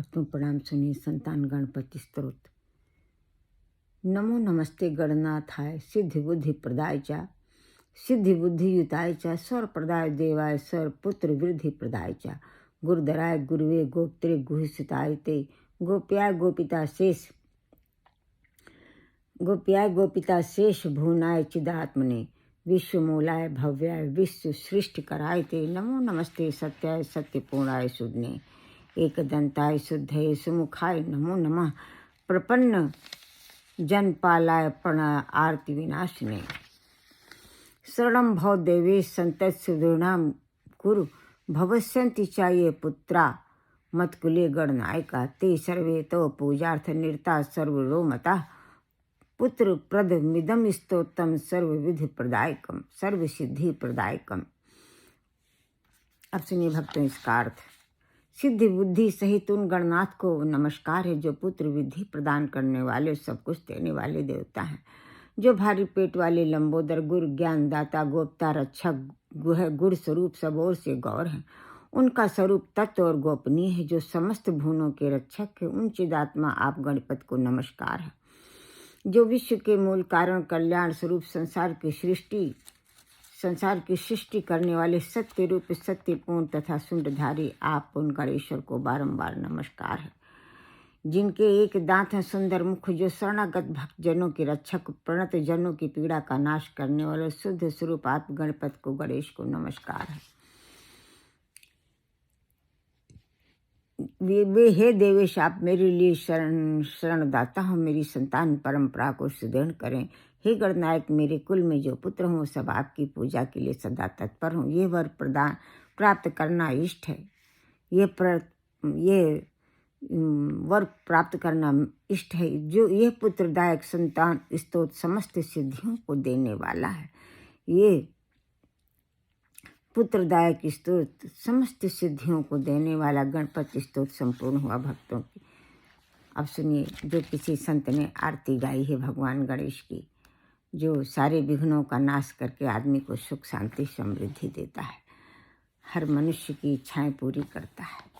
भक्तों प्रणाम। सुनिए संतान गणपति स्तोत्र। नमो नमस्ते गणनाथाय सिद्धि बुद्धि प्रदाय चा, सिद्धि बुद्धि युताय चा, स्वर प्रदाय देवाय सर पुत्र वृद्धि प्रदाय चा, गुरुधराय गुरुवे गोप्त्रे गुहिसुताय ते, गोप्याय गोपिता शेष भुवनाय चिदात्मने, विश्वमूलाय भव्याय विश्व सृष्टि कराय ते। नमो नमस्ते सत्याय सत्यपूर्णाय सुदने, एकदंताय शुद्धये सुमुखाय नमो नमः, प्रपन्न जनपालाय प्रणा आरती विनाशिने। शरणं भव देवे संतत्सुदृणाम कुरु, भवस्यन्ति च ये पुत्रा मत्कुले गणनायका, ते सर्वे तव पूजार्थ निरता सर्वरोमता, पुत्र प्रद मिदम स्तोत्रम सर्वविधि प्रदायकम सर्वसिद्धि प्रदायकम। अब सुनिए भक्तों इसका अर्थ। सिद्धि बुद्धि सहित उन गणनाथ को नमस्कार है जो पुत्र विधि प्रदान करने वाले, सब कुछ देने वाले देवता हैं, जो भारी पेट वाले लंबोदर गुरु ज्ञान दाता गोप्ता रक्षक गुण स्वरूप सब ओर से गौर हैं। उनका स्वरूप तत्व और गोपनीय है, जो समस्त भुवनों के रक्षक है। उन चिदात्मा आप गणपति को नमस्कार है, जो विश्व के मूल कारण कल्याण स्वरूप संसार की सृष्टि करने वाले सत्य रूप सत्यपूर्ण तथा सुंडधारी आप उन गणेश्वर को बारंबार नमस्कार है, जिनके एक दांत है सुंदर मुख, जो शरणागत भक्त जनों के रक्षक प्रणत जनों की पीड़ा का नाश करने वाले शुद्ध स्वरूप आप गणपति को गणेश को नमस्कार है। वे हे देवेश आप मेरे लिए शरणदाता हो, मेरी संतान परंपरा को सुदृढ़ करें। हे गणनायक मेरे कुल में जो पुत्र हों सब आपकी पूजा के लिए सदा तत्पर हों। ये वर प्रदान प्राप्त करना इष्ट है, ये वर प्राप्त करना इष्ट है। जो यह पुत्रदायक संतान स्तोत्र समस्त सिद्धियों को देने वाला है। ये पुत्रदायक स्तोत्र समस्त सिद्धियों को देने वाला गणपति स्तोत्र संपूर्ण हुआ भक्तों की। अब सुनिए, जो किसी संत ने आरती गाई है भगवान गणेश की, जो सारे विघ्नों का नाश करके आदमी को सुख शांति समृद्धि देता है, हर मनुष्य की इच्छाएं पूरी करता है।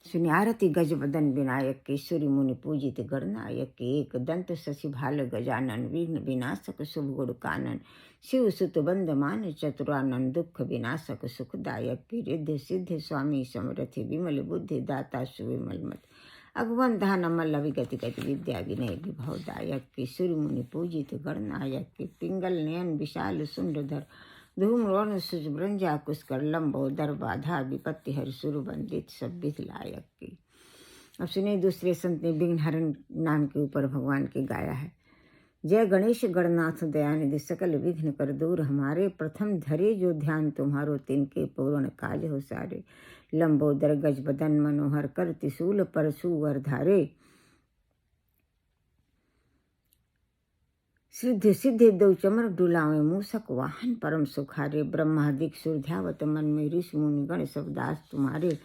सुनिए, आरती गजबदन विनायक के, सूर्य मुनि पूजित गणनायक के, एक दंत शशि भाल गजानन, विघ्न विनाशक शुभ गुण कानन, शिव सुत बंद मान चतुरानन, दुख विनाशक सुखदायक के, रिद्धि सिद्धि स्वामी समरथि, विमल बुद्धि दाता सुविमल मत, अगवन धान अमल अविगति गति विद्या विनय विभवदायक के, सूर्य मुनि पूजित गणनायक के, पिंगल नयन विशाल सुंडधर, धूम रोण सुजब्रंजा कुस्कर लंबोदर, बाधा विपत्ति हर सुर बंदित सब विधि लायक की। अब सुनिए, दूसरे संत ने विघ्नहरण नाम के ऊपर भगवान के गाया है। जय गणेश गणनाथ दयानिधि, सकल विघ्न कर दूर हमारे, प्रथम धरे जो ध्यान तुम्हारो, तिनके पूर्ण काज हो सारे, लंबोदर गजबदन मनोहर कर, त्रिशूल पर सुवर धारे, सिद्धि सिद्धि दो चमर डुलावे, मूसक वाहन परम सुखारे, ब्रह्मादिक सुर ध्यावत मन में, ऋषि मुनि गण सब दास तुम्हारे,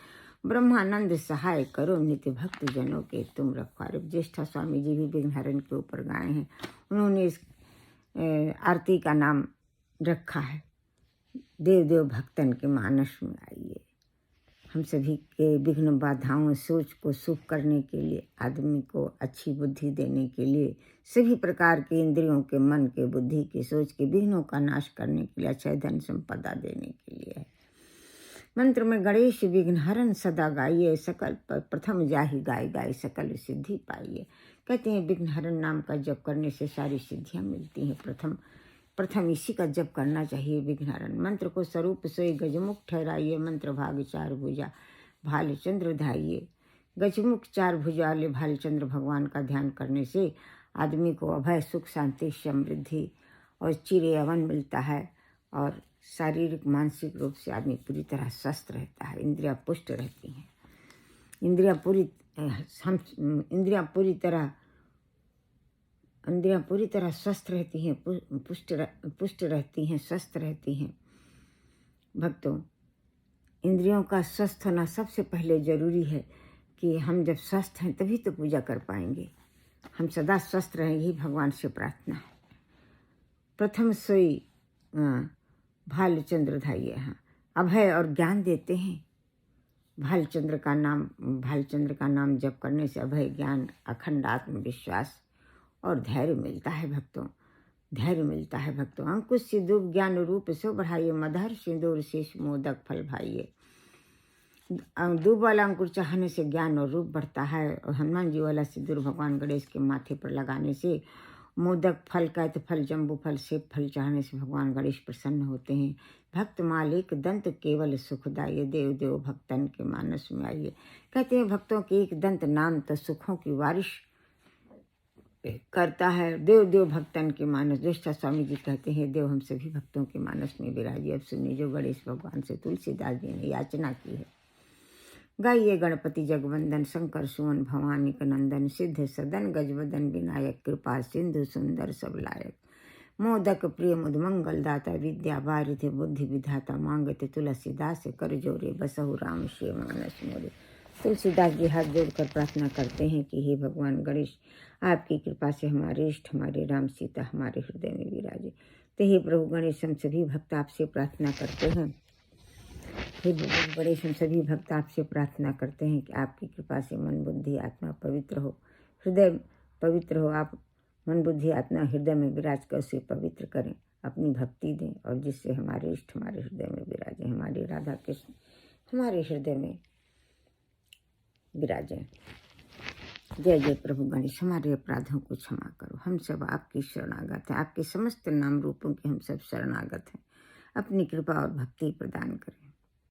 ब्रह्मानंद सहाय करो, नित्य भक्त जनों के तुम रखवारे। ज्येष्ठा स्वामी जी भी विघ्नहरण के ऊपर गाए हैं। उन्होंने इस आरती का नाम रखा है देव देव भक्तन के मानस में आइए। हम सभी के विघ्न बाधाओं सोच को शुभ करने के लिए, आदमी को अच्छी बुद्धि देने के लिए, सभी प्रकार के इंद्रियों के, मन के, बुद्धि के, सोच के विघ्नों का नाश करने के लिए, अक्षय धन संपदा देने के लिए है। मंत्र में गणेश विघ्नहरण सदा गाइए, सकल प्रथम जाहि गाय गाय सकल सिद्धि पाइए। कहते हैं विघ्नहरण नाम का जप करने से सारी सिद्धियां मिलती हैं। प्रथम इसी का जप करना चाहिए विघ्नहरण मंत्र को। स्वरूप सोई गजमुख ठहराइए, मंत्र भाग चार भुजा भालचंद्र धाइए। गजमुख चार भुजा वाले भालचंद्र भगवान का ध्यान करने से आदमी को अभय सुख शांति समृद्धि और चिरयवन मिलता है, और शारीरिक मानसिक रूप से आदमी पूरी तरह स्वस्थ रहता है। इंद्रियां पुष्ट रहती हैं। इंद्रियां पूरी तरह स्वस्थ रहती हैं, पुष्ट रहती हैं, स्वस्थ रहती हैं। भक्तों, इंद्रियों का स्वस्थ होना सबसे पहले जरूरी है कि हम जब स्वस्थ हैं तभी तो पूजा कर पाएंगे। हम सदा स्वस्थ रहेंगे, भगवान से प्रार्थना है। प्रथम सोई भालचंद्र धाइए। हाँ, अभय और ज्ञान देते हैं, भालचंद्र का नाम जप करने से अभय ज्ञान, अखंड आत्मविश्वास और धैर्य मिलता है भक्तों। अंकुश सिंदूर ज्ञान रूप सो बढ़ाइए, मदहर सिंदूर शेष मोदक फल भाइये। दूब वाला अंकुर चाहने से ज्ञान और रूप बढ़ता है, और हनुमान जी वाला सिंदूर भगवान गणेश के माथे पर लगाने से मोदक फल, कैत फल, जम्बू फल, सेब फल चाहने से भगवान गणेश प्रसन्न होते हैं। भक्त मालिक दंत केवल सुखदायी, देव देव भक्तन के मानस में आइए। कहते हैं भक्तों के एक दंत नाम तो सुखों की बारिश करता है, देव देव भक्तन के मानस। ज्येष्ठा स्वामी जी कहते हैं, देव हम सभी भक्तों के मानस में विराजिए। अब सुनिए जो गणेश भगवान से तुलसीदास जी ने याचना की है। गाइए गणपति जगवंदन, शंकर सुवन भवानी का नंदन, सिद्ध सदन गजवदन विनायक, कृपा सिंधु सुंदर सब लायक। मोदक प्रिय मुद मंगल दाता, विद्या वारिधि बुद्धि विधाता, मांगते तुलसीदास कर जोरे, बसहु राम श्री मानस मोरे। तुलसीदास जी हाथ जोड़कर प्रार्थना करते हैं कि हे भगवान गणेश, आपकी कृपा से हमारे इष्ट, हमारे राम सीता हमारे हृदय में विराजे। तो हे प्रभु गणेश, हम सभी भक्त आपसे प्रार्थना करते हैं। हे गणेश, हम सभी भक्त आपसे प्रार्थना करते हैं कि आपकी कृपा से मन बुद्धि आत्मा पवित्र हो, हृदय पवित्र हो। आप मन बुद्धि आत्मा हृदय में विराज कर उसे पवित्र करें, अपनी भक्ति दें, और जिससे हमारे इष्ट हमारे हृदय में विराजें, हमारी राधा कृष्ण हमारे हृदय में विराजें। जय जय प्रभु गणेश, हमारे अपराधों को क्षमा करो। हम सब आपकी शरणागत हैं, आपके समस्त नाम रूपों के हम सब शरणागत हैं। अपनी कृपा और भक्ति प्रदान करें।